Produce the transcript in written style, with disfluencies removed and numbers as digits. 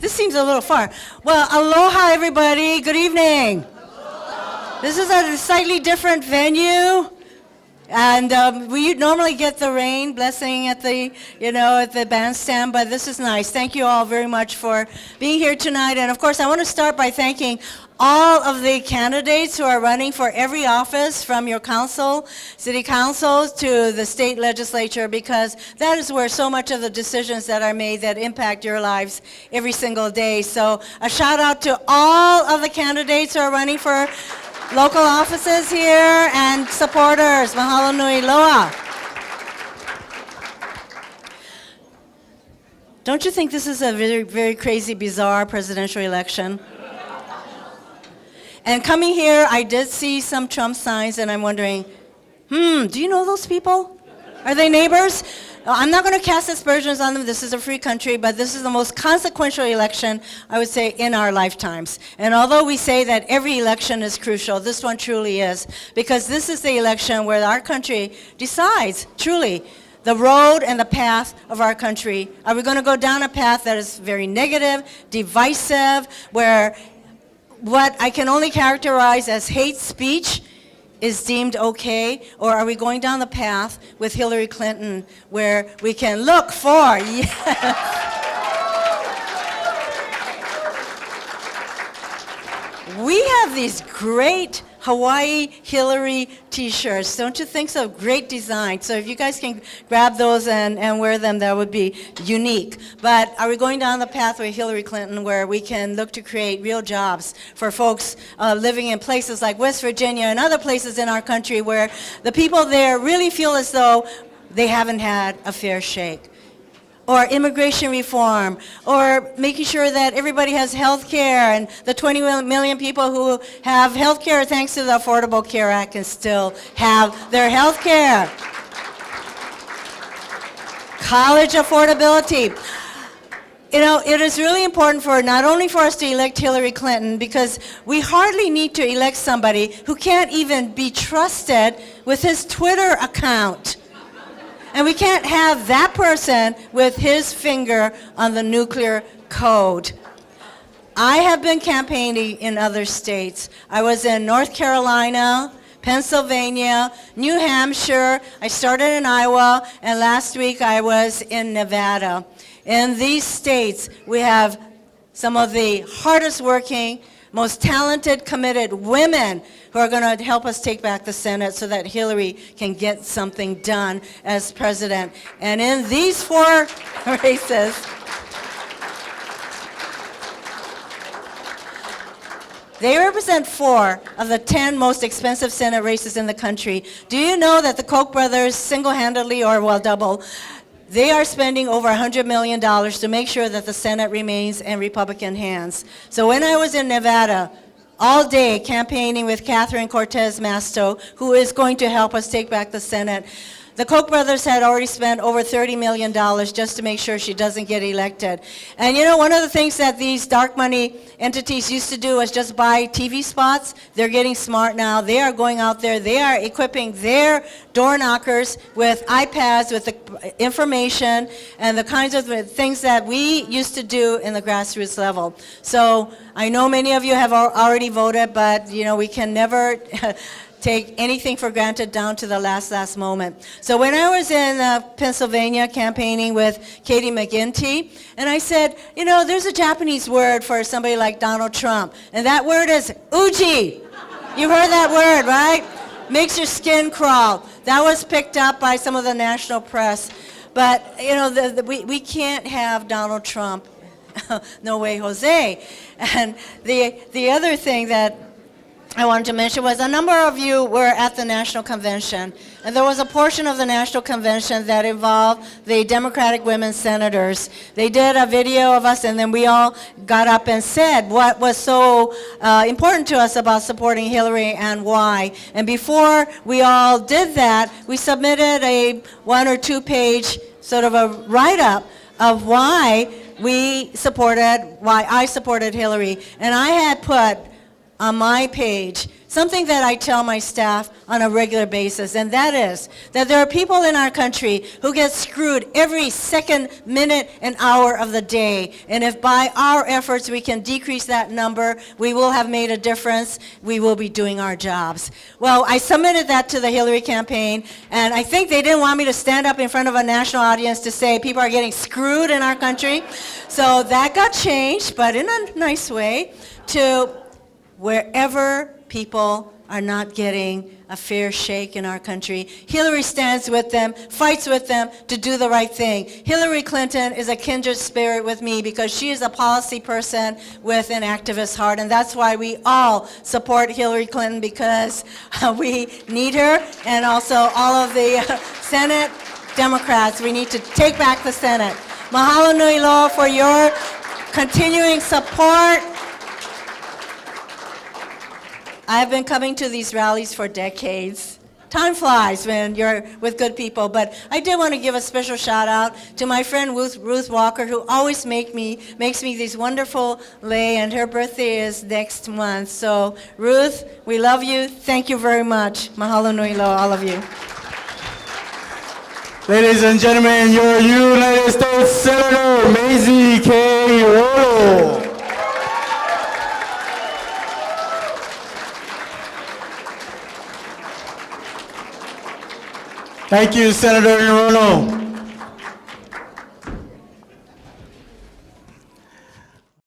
This seems a little far. Well, aloha, everybody. Good evening. This is a slightly different venue. And we normally get the rain blessing at the, at the bandstand, but this is nice. Thank you all very much for being here tonight. And of course, I want to start by thanking all of the candidates who are running for every office, from your council, city councils, to the state legislature, because that is where so much of the decisions that are made that impact your lives every single day. So a shout out to all of the candidates who are running for local offices here and supporters. Mahalo nui loa. Don't you think this is a very, very crazy, bizarre presidential election? And coming here, I did see some Trump signs, and I'm wondering, do you know those people? Are they neighbors? I'm not going to cast aspersions on them. This is a free country, but this is the most consequential election, I would say, in our lifetimes. And although we say that every election is crucial, this one truly is, because this is the election where our country decides, truly, the road and the path of our country. Are we going to go down a path that is very negative, divisive, where what I can only characterize as hate speech is deemed okay, or are we going down the path with Hillary Clinton where we can look for, We have these great Hawaii Hillary t-shirts. Don't you think so? Great design. So if you guys can grab those and wear them, that would be unique. But are we going down the path with Hillary Clinton where we can look to create real jobs for folks living in places like West Virginia and other places in our country where the people there really feel as though they haven't had a fair shake? Or immigration reform, or making sure that everybody has health care, and the 20 million people who have health care thanks to the Affordable Care Act can still have their health care. College affordability. It is really important for not only for us to elect Hillary Clinton, because we hardly need to elect somebody who can't even be trusted with his Twitter account. And we can't have that person with his finger on the nuclear code. I have been campaigning in other states. I was in North Carolina, Pennsylvania, New Hampshire. I started in Iowa, and last week I was in Nevada. In these states, we have some of the hardest working, most talented, committed women who are going to help us take back the Senate so that Hillary can get something done as president. And in these 4 races, they represent 4 of the 10 most expensive Senate races in the country. Do you know that the Koch brothers single-handedly, or well, double, they are spending over $100 million to make sure that the Senate remains in Republican hands. So when I was in Nevada, all day campaigning with Catherine Cortez Masto, who is going to help us take back the Senate, the Koch brothers had already spent over $30 million just to make sure she doesn't get elected. And one of the things that these dark money entities used to do was just buy TV spots. They're getting smart now. They are going out there. They are equipping their door knockers with iPads, with the information, and the kinds of things that we used to do in the grassroots level. So I know many of you have already voted, but we can never take anything for granted down to the last moment. So when I was in Pennsylvania campaigning with Katie McGinty, and I said, there's a Japanese word for somebody like Donald Trump, and that word is uji. You've heard that word, right? Makes your skin crawl. That was picked up by some of the national press. But, we can't have Donald Trump. No way, Jose. And the other thing that I wanted to mention was a number of you were at the National Convention, and there was a portion of the National Convention that involved the Democratic women senators. They did a video of us, and then we all got up and said what was so important to us about supporting Hillary and why. And before we all did that, we submitted a 1 or 2 page sort of a write-up of why I supported Hillary. And I had put on my page something that I tell my staff on a regular basis, and that is that there are people in our country who get screwed every second, minute, and hour of the day. And if by our efforts we can decrease that number, we will have made a difference. We will be doing our jobs. Well, I submitted that to the Hillary campaign, and I think they didn't want me to stand up in front of a national audience to say people are getting screwed in our country. So that got changed, but in a nice way, to wherever people are not getting a fair shake in our country, Hillary stands with them, fights with them to do the right thing. Hillary Clinton is a kindred spirit with me because she is a policy person with an activist heart, and that's why we all support Hillary Clinton, because we need her, and also all of the Senate Democrats. We need to take back the Senate. Mahalo nui loa for your continuing support. I've been coming to these rallies for decades. Time flies when you're with good people, but I did want to give a special shout out to my friend Ruth Walker, who always makes me these wonderful lei, and her birthday is next month. So Ruth, we love you. Thank you very much. Mahalo nui loa, all of you. Ladies and gentlemen, your United States Senator Mazie K. Hirono. Thank you, Senator Hirono.